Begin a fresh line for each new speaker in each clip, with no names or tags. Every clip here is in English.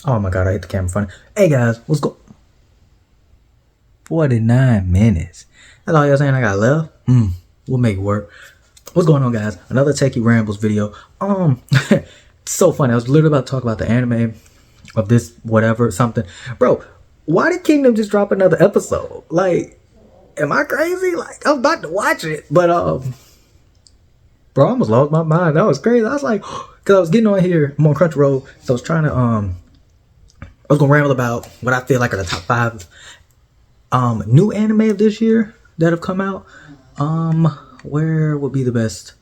Oh my god, I hit the camera funny. Hey guys, what's go 49 minutes. That's all y'all saying I got left? We'll make it work. What's going on, guys? Another Teki Rambles video. It's so funny. I was literally about to talk about the anime of this whatever something. Bro, why did Kingdom just drop another episode? Like, am I crazy? Like, I'm about to watch it, but bro, I almost lost my mind. That was crazy. I was like, because I was getting on here. I'm on Crunchyroll, so I was trying to I was gonna ramble about what I feel like are the top 5 new anime of this year that have come out. Where would be the best?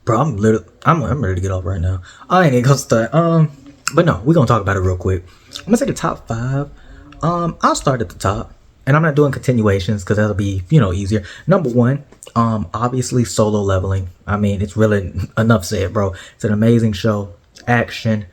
Bro, I'm ready to get off right now. I ain't gonna start. But no, we're gonna talk about it real quick. I'm gonna say the top 5. I'll start at the top, and I'm not doing continuations because that'll be, easier. Number 1, obviously Solo Leveling. I mean, it's really enough said, bro. It's an amazing show. Action.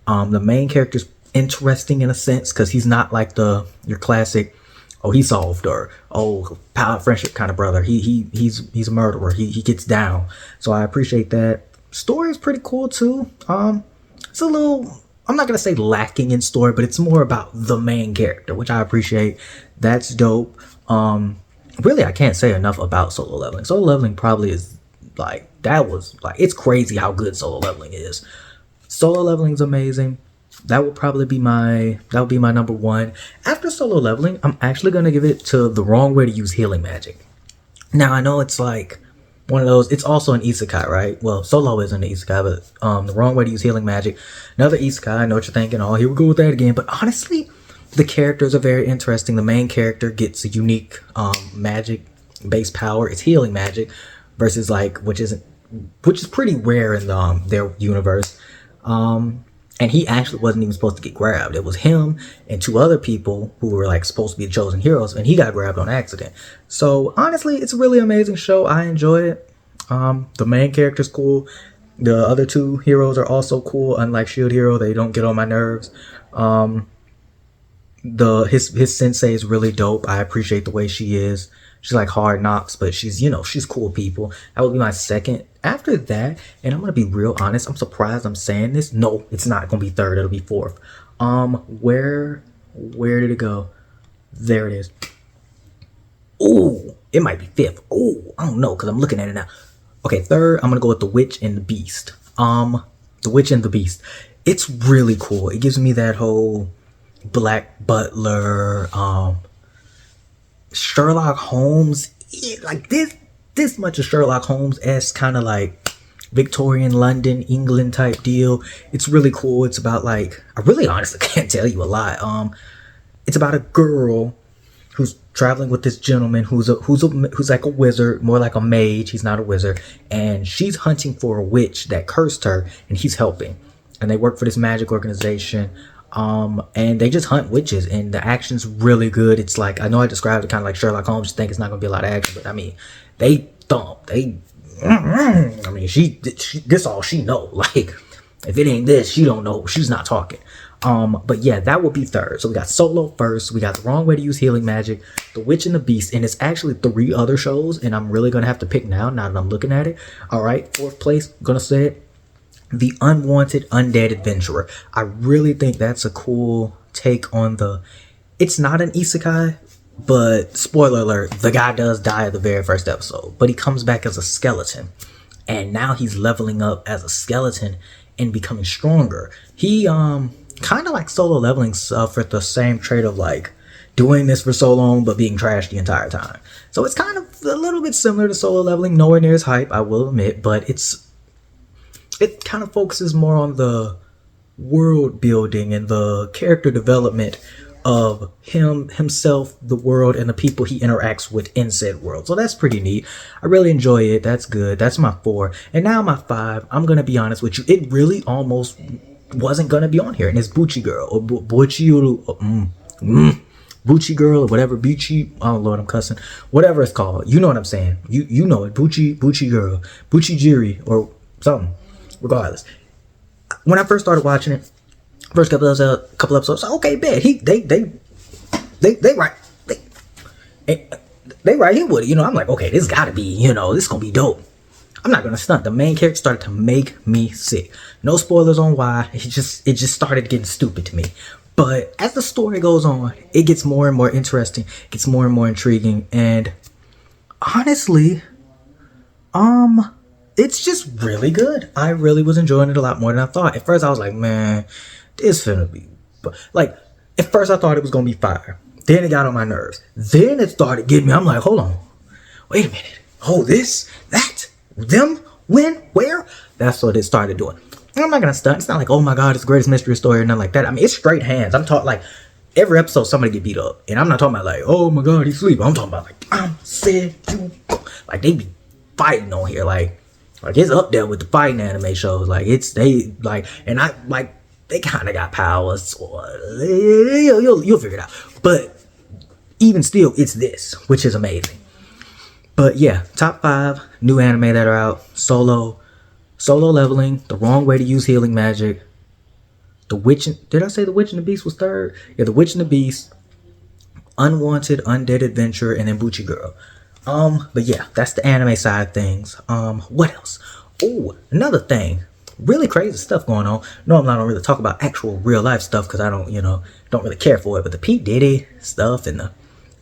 The main character's interesting in a sense because he's not like your classic, oh, he solved, or oh, power friendship kind of brother. He's a murderer. He gets down. So I appreciate that. Story is pretty cool too. It's a little, I'm not gonna say lacking in story, but it's more about the main character, which I appreciate. That's dope. Really, I can't say enough about Solo Leveling. Solo Leveling probably is like, it's crazy how good Solo Leveling is. Solo Leveling is amazing. That would be my number 1. After Solo Leveling, I'm actually gonna give it to The Wrong Way to Use Healing Magic. Now I know it's like one of those. It's also an isekai, right? Well, Solo isn't an isekai, but The Wrong Way to Use Healing Magic, another isekai. I know what you're thinking. Oh, here we go with that again. But honestly, the characters are very interesting. The main character gets a unique magic based power. It's healing magic versus which is pretty rare in their universe. And he actually wasn't even supposed to get grabbed. It was him and 2 other people who were supposed to be the chosen heroes, and he got grabbed on accident. So honestly, it's a really amazing show. I enjoy it. The main character's cool. The other 2 heroes are also cool. Unlike Shield Hero, they don't get on my nerves. His sensei is really dope. I appreciate the way she is. She's like Hard Knocks, but she's cool people. That would be my second. After that, and I'm gonna be real honest, I'm surprised I'm saying this. No, it's not gonna be 3rd, it'll be 4th. Where did it go? There it is. Ooh, it might be 5th. Ooh, I don't know, because I'm looking at it now. Okay, 3rd, I'm gonna go with The Witch and the Beast. The Witch and the Beast. It's really cool. It gives me that whole Black Butler, Sherlock Holmes, like this much of Sherlock Holmes-esque kind of like Victorian London, England type deal. It's really cool. It's about I really honestly can't tell you a lot. It's about a girl who's traveling with this gentleman who's like a wizard, more like a mage. He's not a wizard, and she's hunting for a witch that cursed her, and he's helping. And they work for this magic organization. And they just hunt witches, and the action's really good. It's like, I know I described it kind of like Sherlock Holmes. You think it's not gonna be a lot of action, but I mean, they thump. I mean, she this all she know. Like, if it ain't this, she don't know. She's not talking. But yeah, that would be 3rd. So we got Solo first. We got The Wrong Way to Use Healing Magic, The Witch and the Beast, and it's actually 3 other shows, and I'm really gonna have to pick now that I'm looking at it. All right, 4th place, gonna say it. The Unwanted Undead Adventurer. I really think that's a cool take on it's not an isekai, but spoiler alert, the guy does die at the very first episode, but he comes back as a skeleton, and now he's leveling up as a skeleton and becoming stronger. He kind of like Solo Leveling suffered the same trait of doing this for so long but being trashed the entire time. So it's kind of a little bit similar to Solo Leveling, nowhere near as hype, I will admit, but it kind of focuses more on the world building and the character development of himself, the world, and the people he interacts with in said world. So that's pretty neat. I really enjoy it. That's good. That's my 4. And now my 5, I'm going to be honest with you. It really almost wasn't going to be on here. And it's Buchi Girl, or Buchi Girl, or whatever. Buchi, oh Lord, I'm cussing. Whatever it's called. You know what I'm saying. You know it. Buchi Girl. Buchi Jiri, or something. Regardless, when I first started watching it, first couple episodes, okay, bet they right here with it. I'm like, okay, this gotta be, this gonna be dope. I'm not gonna stunt. The main character started to make me sick. No spoilers on why. It just started getting stupid to me. But as the story goes on, it gets more and more interesting, gets more and more intriguing, and honestly, it's just really good. I really was enjoying it a lot more than I thought. At first, I was like, man, this finna be, like, at first I thought it was gonna be fire. Then it got on my nerves. Then it started getting me. I'm like, hold on, wait a minute. Oh, this, that, them, when, where? That's what it started doing. And I'm not gonna stunt. It's not like, oh my god, it's the greatest mystery story or nothing like that. I mean, it's straight hands. I'm talking like every episode somebody get beat up, and I'm not talking about like, oh my god, he's sleeping. I'm talking about like, I'm said you, like they be fighting on here, like it's up there with the fighting anime shows. Like it's they like, and I like they kind of got powers. Or, you'll figure it out. But even still, it's this, which is amazing. But yeah, top 5 new anime that are out: Solo Leveling, The Wrong Way to Use Healing Magic, The Witch. Did I say The Witch and the Beast was third? Yeah, The Witch and the Beast, Unwanted Undead Adventure, and then Buchi Girl. But yeah, that's the anime side of things. What else? Oh, another thing. Really crazy stuff going on. Normally I don't really talk about actual real life stuff because I don't, don't really care for it. But the P. Diddy stuff and the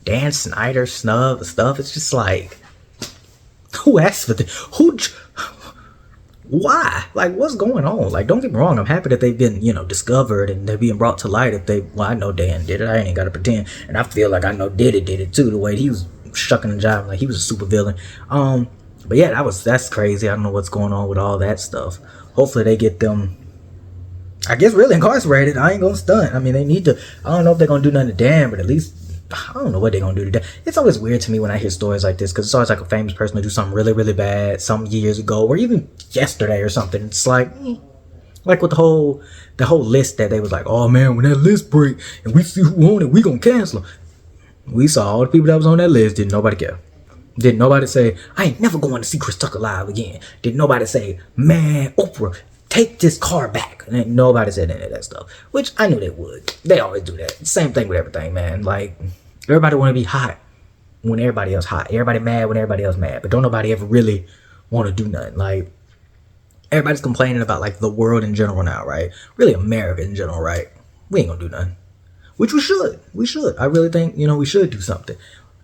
Dan Snyder stuff, it's just like, who asked for this? Why? Like, what's going on? Like, don't get me wrong. I'm happy that they've been, discovered and they're being brought to light. I know Dan did it. I ain't got to pretend. And I feel like I know Diddy did it too. The way he was shucking and jiving, like he was a super villain. But yeah, that's crazy. I don't know what's going on with all that stuff. Hopefully they get them, I guess, really incarcerated. I ain't gonna stunt. I mean, they need to. I don't know if they're gonna do nothing to Dan, but at least I don't know what they're gonna do to Dan. It's always weird to me when I hear stories like this because it's always like a famous person to do something really, really bad some years ago or even yesterday or something. It's like with the whole list that they was like, oh man, when that list break and we see who on it, we gonna cancel them. We saw all the people that was on that list. Didn't nobody care. Didn't nobody say, I ain't never going to see Chris Tucker live again. Didn't nobody say, man, Oprah, take this car back. And ain't nobody said any of that stuff. Which I knew they would. They always do that. Same thing with everything, man. Like, everybody want to be hot when everybody else hot. Everybody mad when everybody else mad. But don't nobody ever really want to do nothing. Like, everybody's complaining about, like, the world in general now, right? Really America in general, right? We ain't gonna do nothing. Which we should. We should. I really think, we should do something.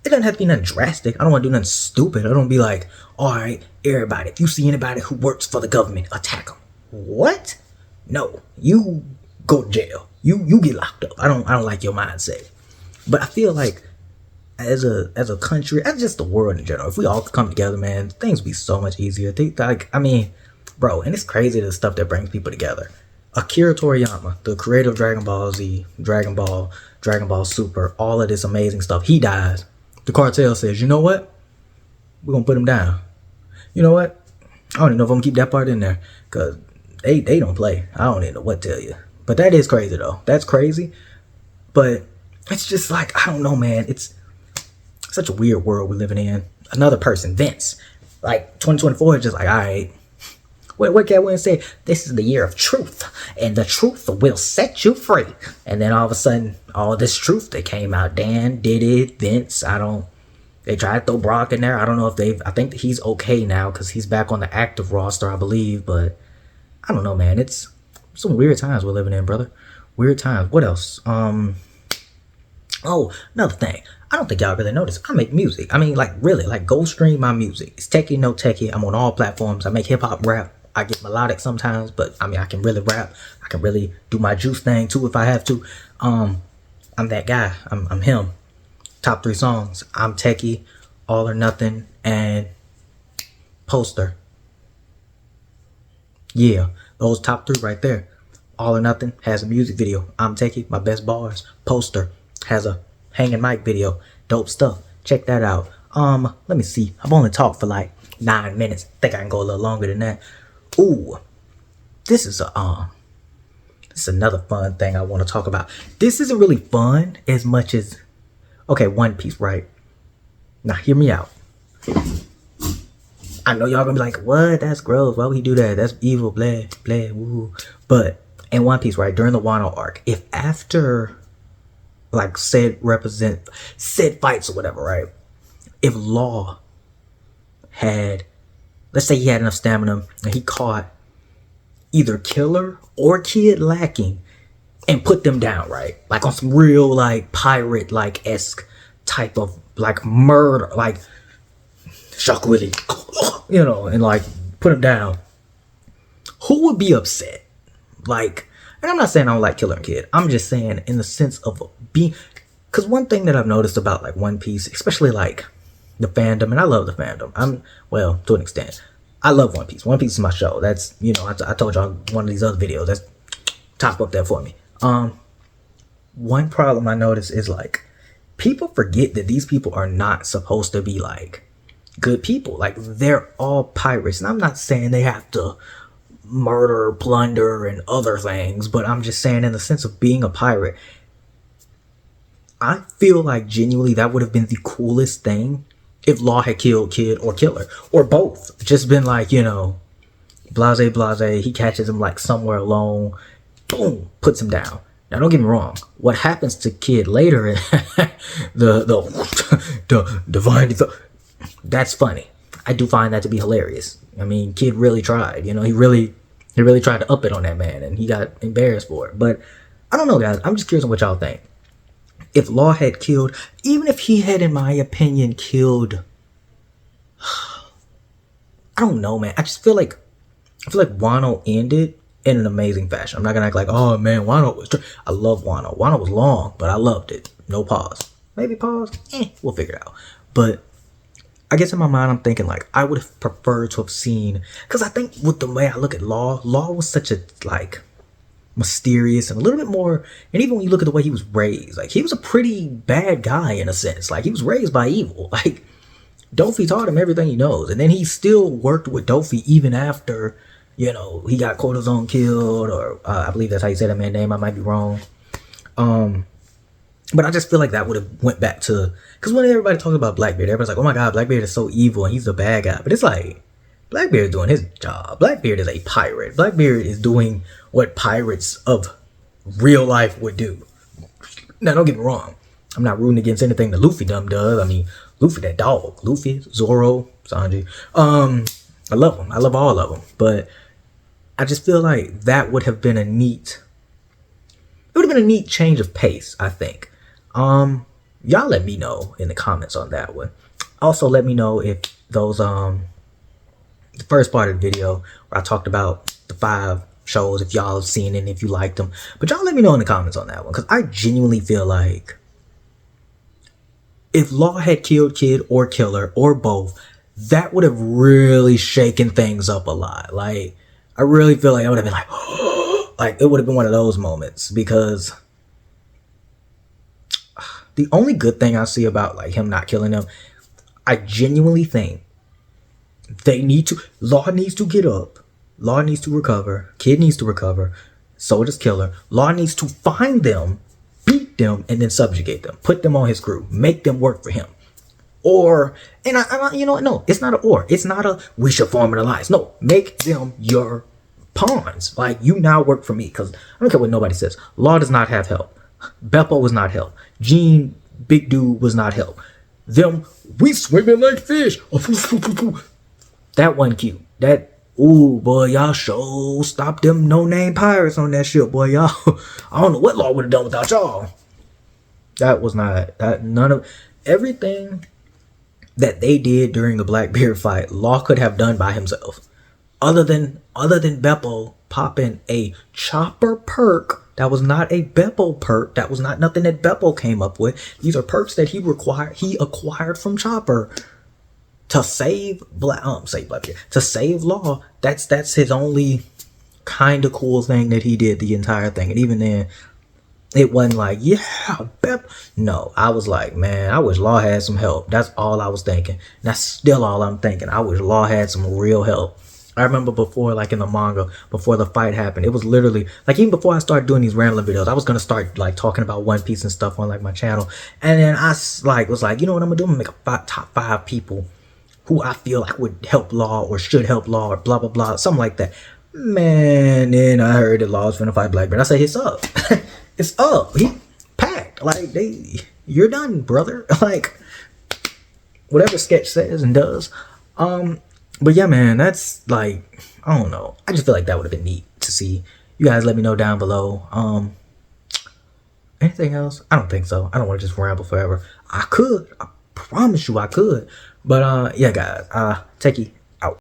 It doesn't have to be nothing drastic. I don't want to do nothing stupid. I don't be like, all right, everybody, if you see anybody who works for the government, attack them. What? No, you go to jail. You get locked up. I don't like your mindset. But I feel like as a country, as just the world in general, if we all could come together, man, things would be so much easier. Bro, and it's crazy the stuff that brings people together. Akira Toriyama, the creator of Dragon Ball Z, Dragon Ball Super, all of this amazing stuff, he dies. The cartel says, you know what? We're going to put him down. You know what? I don't even know if I'm going to keep that part in there. Because they don't play. I don't even know what to tell you. But that is crazy, though. That's crazy. But it's just like, I don't know, man. It's such a weird world we're living in. Another person, Vince. Like, 2024 is just like, all right. What can we say? This is the year of truth. And the truth will set you free. And then all of a sudden, all this truth that came out. Dan did it. Vince, they tried to throw Brock in there. I don't know if I think that he's okay now because he's back on the active roster, I believe. But I don't know, man. It's some weird times we're living in, brother. Weird times. What else? Oh, another thing. I don't think y'all really notice. I make music. I mean, like, really, like, go stream my music. It's Teki, no Teki. I'm on all platforms. I make hip-hop, rap. I get melodic sometimes, but I mean, I can really rap. I can really do my juice thing too if I have to. I'm that guy. I'm him. Top 3 songs. I'm Teki, All or Nothing, and Poster. Yeah, those top 3 right there. All or Nothing has a music video. I'm Teki, my best bars. Poster has a hanging mic video. Dope stuff. Check that out. Let me see. I've only talked for like 9 minutes. I think I can go a little longer than that. Ooh, this is another fun thing I want to talk about. This isn't really fun as much as, okay, One Piece, right? Now hear me out. I know y'all gonna be like, what? That's gross. Why would he do that? That's evil. Blah, blah, woo. But in One Piece, right, during the Wano arc, if after like said fights or whatever, right? If Law had let's say he had enough stamina and he caught either killer or kid lacking and put them down, right? Like on some real like pirate like esque type of like murder, like Shock Willie, you know, and like put them down. Who would be upset? Like, and I'm not saying I don't like Killer and Kid. I'm just saying in the sense of being, because one thing that I've noticed about like One Piece, especially like the fandom, and I love the fandom. Well, to an extent, I love One Piece. One Piece is my show. That's, you know, I told y'all one of these other videos. That's top up there for me. One problem I notice is like people forget that these people are not supposed to be like good people. Like they're all pirates, and I'm not saying they have to murder, plunder, and other things, but I'm just saying in the sense of being a pirate, I feel like genuinely that would have been the coolest thing if Law had killed Kid or Killer, or both. Just been like, you know, blase blase, he catches him like somewhere alone, boom, puts him down. Now don't get me wrong, what happens to Kid later, the divine, that's funny. I do find that to be hilarious. I mean, Kid really tried, you know, he really tried to up it on that man, and he got embarrassed for it. But I don't know, guys. I'm just curious on what y'all think. If Law had killed, even if he had, in my opinion, killed, I don't know, man. I feel like Wano ended in an amazing fashion. I'm not gonna act like, oh man, Wano was. I love Wano. Wano was long, but I loved it. No pause. Maybe pause. We'll figure it out. But I guess in my mind, I'm thinking like I would have preferred to have seen, because I think with the way I look at Law was such a like mysterious and a little bit more, and even when you look at the way he was raised, like he was a pretty bad guy in a sense. Like he was raised by evil. Like Dofi taught him everything he knows, and then he still worked with Dofi even after, you know, he got Cortisone killed, or I believe that's how you say that man's name. I might be wrong. But I just feel like that would have went back to, because when everybody talks about Blackbeard, everybody's like, oh my god, Blackbeard is so evil and he's the bad guy. But it's like, Blackbeard is doing his job. Blackbeard is a pirate. Blackbeard is doing what pirates of real life would do. Now, don't get me wrong. I'm not rooting against anything that Luffy dumb does. I mean, Luffy, that dog. Luffy, Zoro, Sanji. I love them. I love all of them. But I just feel like that would have been a neat, it would have been a neat change of pace, I think. Y'all let me know in the comments on that one. Also, let me know if those, the first part of the video where I talked about the 5 shows, if y'all have seen it and if you liked them. But y'all let me know in the comments on that one, because I genuinely feel like if Law had killed Kid or Killer or both, that would have really shaken things up a lot. Like, I really feel like I would have been like, like it would have been one of those moments, because the only good thing I see about like him not killing them, I genuinely think Law needs to get up, Law needs to recover, Kid needs to recover, so does Killer. Law needs to find them, beat them, and then subjugate them, put them on his crew, make them work for him. Or, and I you know what, no, it's not an or, it's not a we should form an alliance. No, make them your pawns. Like, you now work for me, because I don't care what nobody says. Law does not have help. Beppo was not help. Gene, big dude, was not help. Them, we swimming like fish. That one cute. That, ooh, boy, y'all sure stop them no-name pirates on that ship, boy, y'all. I don't know what Law would have done without y'all. That was not, that, none of, everything that they did during the Blackbeard fight, Law could have done by himself. Other than Beppo popping a chopper perk. That was not a Beppo perk. That was not nothing that Beppo came up with. These are perks that he acquired from Chopper to save Blackbeard, to save Law. That's his only kind of cool thing that he did the entire thing. And even then, it wasn't like, yeah, Bep. No, I was like, man, I wish Law had some help. That's all I was thinking. That's still all I'm thinking. I wish Law had some real help. I remember before, like in the manga, before the fight happened, it was literally, like even before I started doing these rambling videos, I was going to start like talking about One Piece and stuff on like my channel. And then I like was like, you know what I'm going to do? I'm going to make a top 5 people who I feel like would help Law or should help Law or blah, blah, blah, something like that. Man, then I heard that Law was finna fight Blackbeard. I said, it's up. It's up. He packed. Like, you're done, brother. Like, whatever Sketch says and does. But yeah, man, that's like, I don't know. I just feel like that would have been neat to see. You guys let me know down below. Anything else? I don't think so. I don't want to just ramble forever. I could. I promise you I could. But yeah, guys. Teki